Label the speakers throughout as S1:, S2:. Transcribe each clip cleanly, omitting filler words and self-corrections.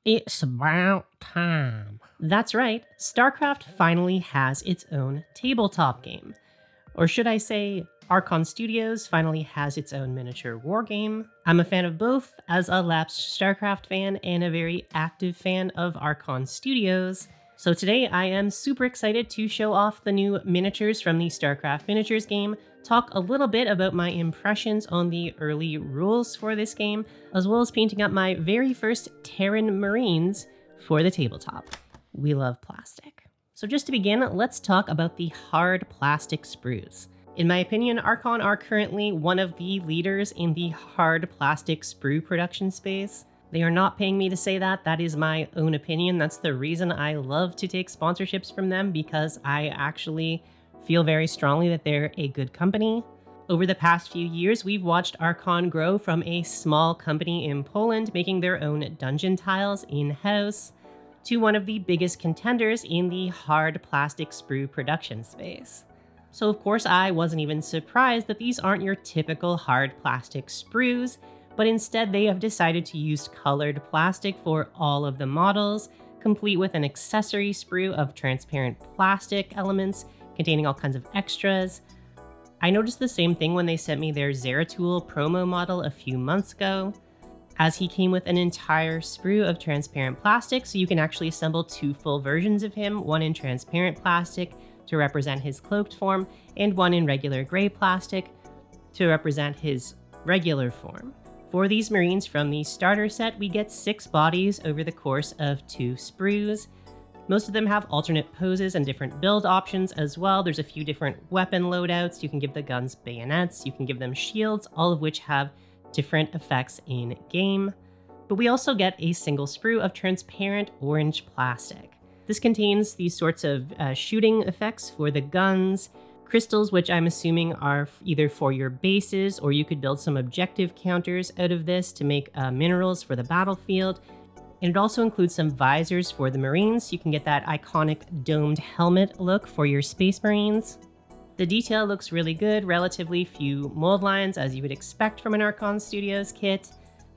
S1: It's about time.
S2: That's right, Starcraft finally has its own tabletop game. Or should I say, Archon Studios finally has its own miniature war game. I'm a fan of both, as a lapsed Starcraft fan and a very active fan of Archon Studios. So today I am super excited to show off the new miniatures from the Starcraft Miniatures game, talk a little bit about my impressions on the early rules for this game, as well as painting up my very first Terran Marines for the tabletop. We love plastic. So just to begin, let's talk about the hard plastic sprues. In my opinion, Archon are currently one of the leaders in the hard plastic sprue production space. They are not paying me to say that. That is my own opinion. That's the reason I love to take sponsorships from them, because I actually feel very strongly that they're a good company. Over the past few years, we've watched Archon grow from a small company in Poland making their own dungeon tiles in-house to one of the biggest contenders in the hard plastic sprue production space. So of course I wasn't even surprised that these aren't your typical hard plastic sprues, but instead they have decided to use colored plastic for all of the models, complete with an accessory sprue of transparent plastic elements containing all kinds of extras. I noticed the same thing when they sent me their Zeratul promo model a few months ago, as he came with an entire sprue of transparent plastic, so you can actually assemble two full versions of him, one in transparent plastic to represent his cloaked form, and one in regular gray plastic to represent his regular form. For these Marines from the starter set, we get 6 bodies over the course of 2 sprues. Most of them have alternate poses and different build options as well. There's a few different weapon loadouts. You can give the guns bayonets, you can give them shields, all of which have different effects in game. But we also get a single sprue of transparent orange plastic. This contains these sorts of shooting effects for the guns, crystals, which I'm assuming are either for your bases, or you could build some objective counters out of this to make minerals for the battlefield. And it also includes some visors for the Marines. You can get that iconic domed helmet look for your Space Marines. The detail looks really good, relatively few mold lines as you would expect from an Archon Studios kit.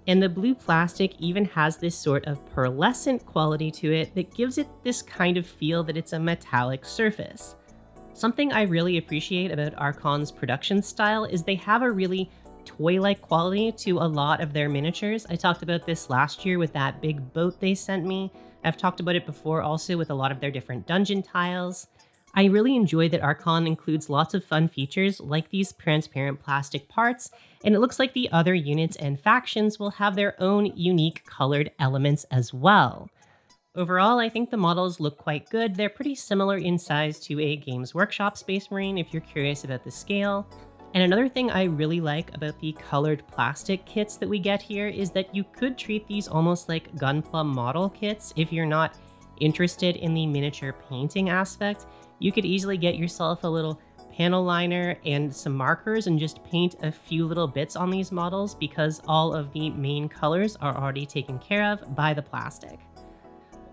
S2: And the blue plastic even has this sort of pearlescent quality to it that gives it this kind of feel that it's a metallic surface. Something I really appreciate about Archon's production style is they have a really toy-like quality to a lot of their miniatures. I talked about this last year with that big boat they sent me. I've talked about it before also with a lot of their different dungeon tiles. I really enjoy that Archon includes lots of fun features like these transparent plastic parts, and it looks like the other units and factions will have their own unique colored elements as well. Overall, I think the models look quite good. They're pretty similar in size to a Games Workshop Space Marine if you're curious about the scale. And another thing I really like about the colored plastic kits that we get here is that you could treat these almost like Gunpla model kits if you're not interested in the miniature painting aspect. You could easily get yourself a little panel liner and some markers and just paint a few little bits on these models, because all of the main colors are already taken care of by the plastic.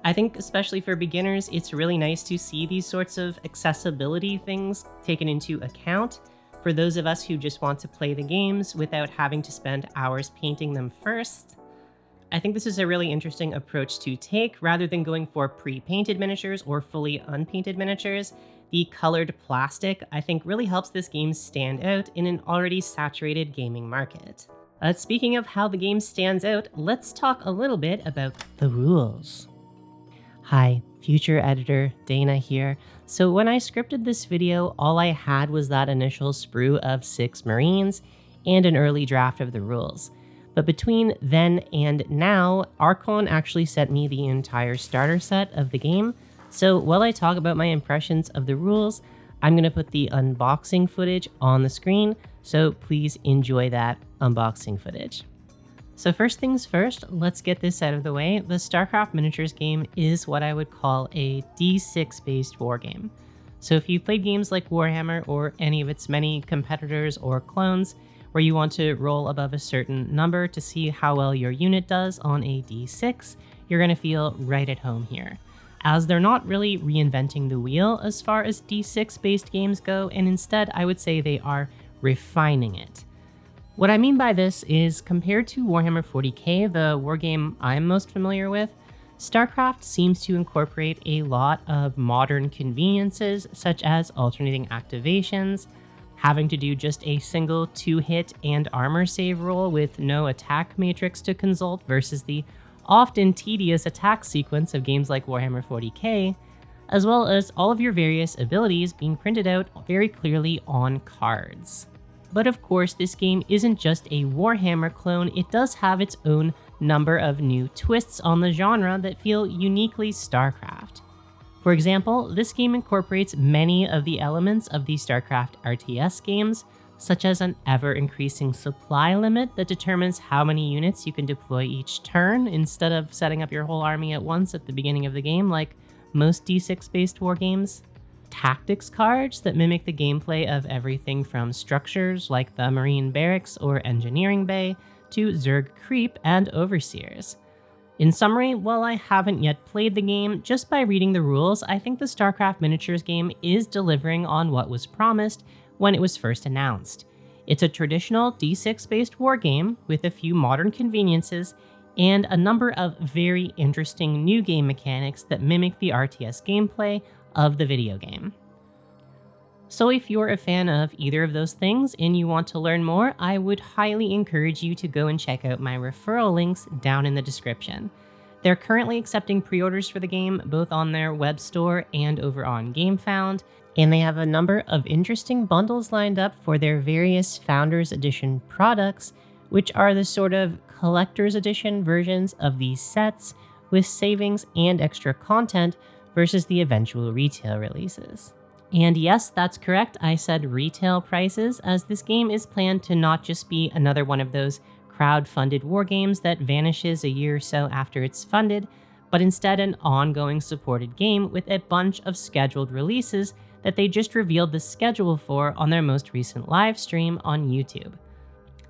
S2: I think especially for beginners, it's really nice to see these sorts of accessibility things taken into account for those of us who just want to play the games without having to spend hours painting them first. I think this is a really interesting approach to take. Rather than going for pre-painted miniatures or fully unpainted miniatures, the colored plastic I think really helps this game stand out in an already saturated gaming market. Speaking of how the game stands out, let's talk a little bit about the rules. Hi, future editor Dana here. So when I scripted this video, all I had was that initial sprue of 6 Marines and an early draft of the rules. But between then and now, Archon actually sent me the entire starter set of the game. So while I talk about my impressions of the rules, I'm going to put the unboxing footage on the screen, so please enjoy that unboxing footage. So first things first, let's get this out of the way. The Starcraft Miniatures game is what I would call a D6 based wargame. So if you've played games like Warhammer or any of its many competitors or clones, where you want to roll above a certain number to see how well your unit does on a D6, you're going to feel right at home here, as they're not really reinventing the wheel as far as D6 based games go, and instead I would say they are refining it. What I mean by this is, compared to Warhammer 40k, the wargame I'm most familiar with, Starcraft seems to incorporate a lot of modern conveniences, such as alternating activations, having to do just a single 2-hit and armor save roll with no attack matrix to consult versus the often tedious attack sequence of games like Warhammer 40k, as well as all of your various abilities being printed out very clearly on cards. But of course, this game isn't just a Warhammer clone, it does have its own number of new twists on the genre that feel uniquely Starcraft. For example, this game incorporates many of the elements of the Starcraft RTS games, such as an ever-increasing supply limit that determines how many units you can deploy each turn instead of setting up your whole army at once at the beginning of the game like most D6-based wargames. Tactics cards that mimic the gameplay of everything from structures like the Marine Barracks or Engineering Bay to Zerg Creep and Overseers. In summary, while I haven't yet played the game, just by reading the rules, I think the Starcraft Miniatures game is delivering on what was promised when it was first announced. It's a traditional D6-based wargame with a few modern conveniences and a number of very interesting new game mechanics that mimic the RTS gameplay of the video game. So if you're a fan of either of those things and you want to learn more, I would highly encourage you to go and check out my referral links down in the description. They're currently accepting pre-orders for the game, both on their web store and over on GameFound, and they have a number of interesting bundles lined up for their various Founders Edition products, which are the sort of collector's edition versions of these sets with savings and extra content versus the eventual retail releases. And yes, that's correct, I said retail prices, as this game is planned to not just be another one of those crowd-funded wargames that vanishes a year or so after it's funded, but instead an ongoing supported game with a bunch of scheduled releases that they just revealed the schedule for on their most recent live stream on YouTube.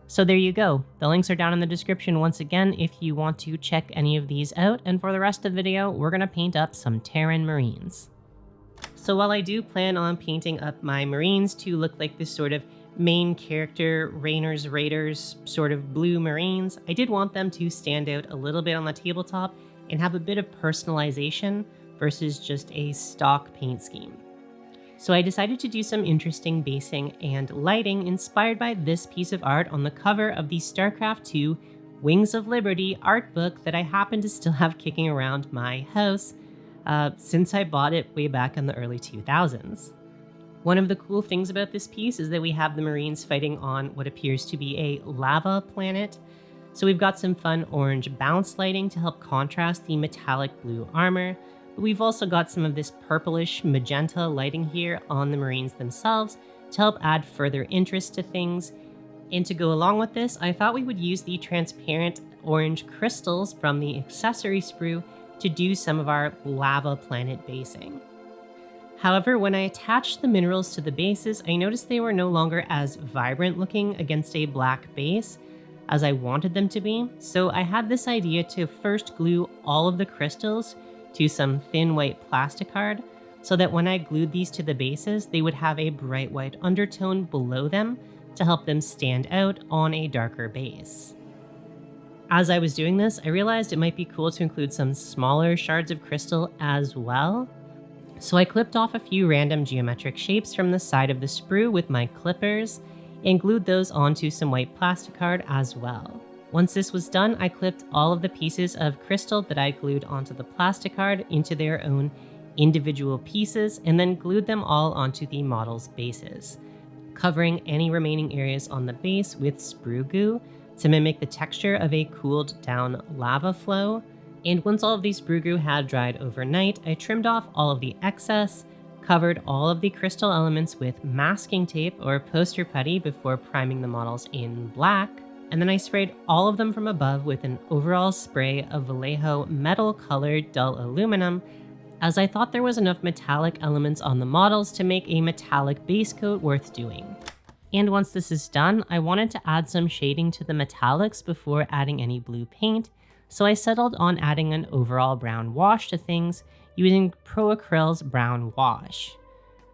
S2: So there you go, the links are down in the description once again if you want to check any of these out, and for the rest of the video, we're going to paint up some Terran Marines. So while I do plan on painting up my Marines to look like this sort of main character, Rainer's Raiders sort of blue Marines, I did want them to stand out a little bit on the tabletop and have a bit of personalization versus just a stock paint scheme. So I decided to do some interesting basing and lighting inspired by this piece of art on the cover of the StarCraft 2 Wings of Liberty art book that I happen to still have kicking around my house since I bought it way back in the early 2000s. One of the cool things about this piece is that we have the Marines fighting on what appears to be a lava planet. So we've got some fun orange bounce lighting to help contrast the metallic blue armor, but we've also got some of this purplish magenta lighting here on the Marines themselves to help add further interest to things. And to go along with this, I thought we would use the transparent orange crystals from the accessory sprue to do some of our lava planet basing. However, when I attached the minerals to the bases, I noticed they were no longer as vibrant looking against a black base as I wanted them to be, so I had this idea to first glue all of the crystals to some thin white plastic card, so that when I glued these to the bases, they would have a bright white undertone below them to help them stand out on a darker base. As I was doing this, I realized it might be cool to include some smaller shards of crystal as well. So I clipped off a few random geometric shapes from the side of the sprue with my clippers and glued those onto some white plastic card as well. Once this was done, I clipped all of the pieces of crystal that I glued onto the plastic card into their own individual pieces and then glued them all onto the model's bases, covering any remaining areas on the base with sprue goo to mimic the texture of a cooled down lava flow. And once all of the sprue goo had dried overnight, I trimmed off all of the excess, covered all of the crystal elements with masking tape or poster putty before priming the models in black, and then I sprayed all of them from above with an overall spray of Vallejo metal colored dull aluminum, as I thought there was enough metallic elements on the models to make a metallic base coat worth doing. And once this is done, I wanted to add some shading to the metallics before adding any blue paint, so I settled on adding an overall brown wash to things using Pro Acryl's brown wash.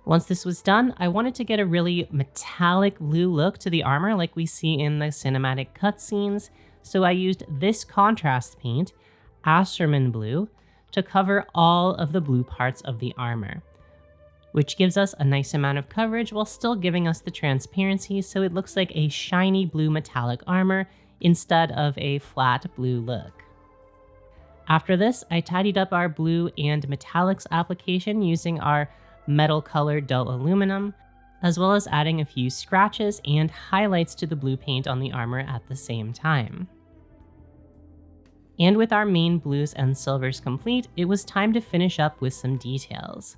S2: Once this was done, I wanted to get a really metallic blue look to the armor like we see in the cinematic cutscenes, so I used this contrast paint, Asherman Blue, to cover all of the blue parts of the armor, which gives us a nice amount of coverage while still giving us the transparency so it looks like a shiny blue metallic armor instead of a flat blue look. After this, I tidied up our blue and metallics application using our metal colored dull aluminum, as well as adding a few scratches and highlights to the blue paint on the armor at the same time. And with our main blues and silvers complete, it was time to finish up with some details.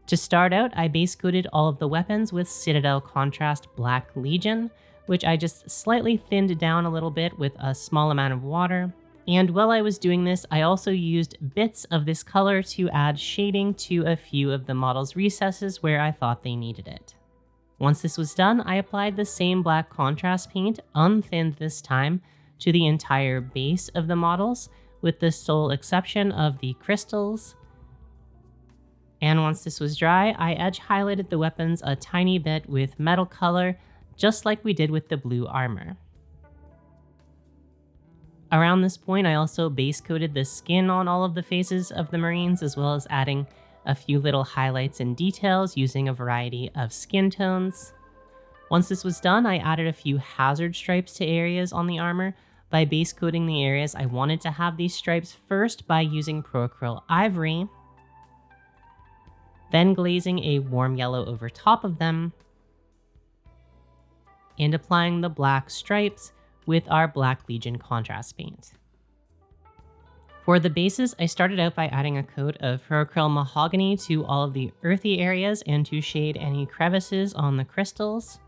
S2: To start out, I base coated all of the weapons with Citadel Contrast Black Legion, which I just slightly thinned down a little bit with a small amount of water. And while I was doing this, I also used bits of this color to add shading to a few of the model's recesses where I thought they needed it. Once this was done, I applied the same black contrast paint, unthinned this time, to the entire base of the models, with the sole exception of the crystals. And once this was dry, I edge highlighted the weapons a tiny bit with metal color, just like we did with the blue armor. Around this point, I also base coated the skin on all of the faces of the Marines, as well as adding a few little highlights and details using a variety of skin tones. Once this was done, I added a few hazard stripes to areas on the armor by base coating the areas I wanted to have these stripes first by using Pro-Acryl Ivory, then glazing a warm yellow over top of them, and applying the black stripes with our Black Legion contrast paint. For the bases, I started out by adding a coat of Pro-Acryl Mahogany to all of the earthy areas and to shade any crevices on the crystals.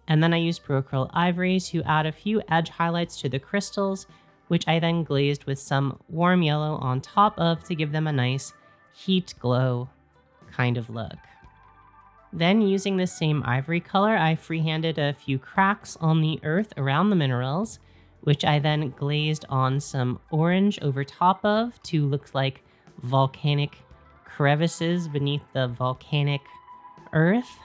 S2: And then I used Pro-Acryl Ivory to add a few edge highlights to the crystals, which I then glazed with some warm yellow on top of to give them a nice heat glow kind of look. Then, using the same ivory color, I freehanded a few cracks on the earth around the minerals, which I then glazed on some orange over top of to look like volcanic crevices beneath the volcanic earth.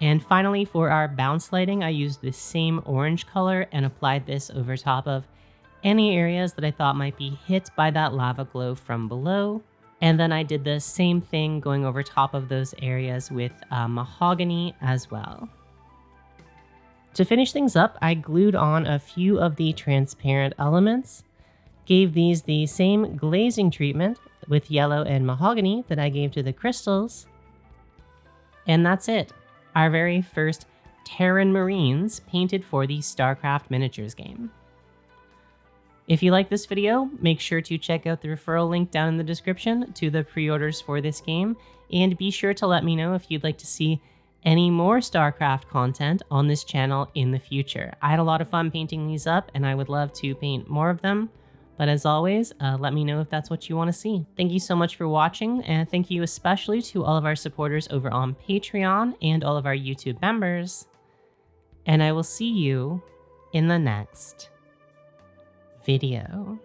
S2: And finally, for our bounce lighting, I used the same orange color and applied this over top of any areas that I thought might be hit by that lava glow from below. And then I did the same thing going over top of those areas with mahogany as well. To finish things up, I glued on a few of the transparent elements, gave these the same glazing treatment with yellow and mahogany that I gave to the crystals, and that's it. Our very first Terran Marines painted for the Starcraft Miniatures game. If you like this video, make sure to check out the referral link down in the description to the pre-orders for this game, and be sure to let me know if you'd like to see any more StarCraft content on this channel in the future. I had a lot of fun painting these up, and I would love to paint more of them, but as always, let me know if that's what you want to see. Thank you so much for watching, and thank you especially to all of our supporters over on Patreon and all of our YouTube members, and I will see you in the next video.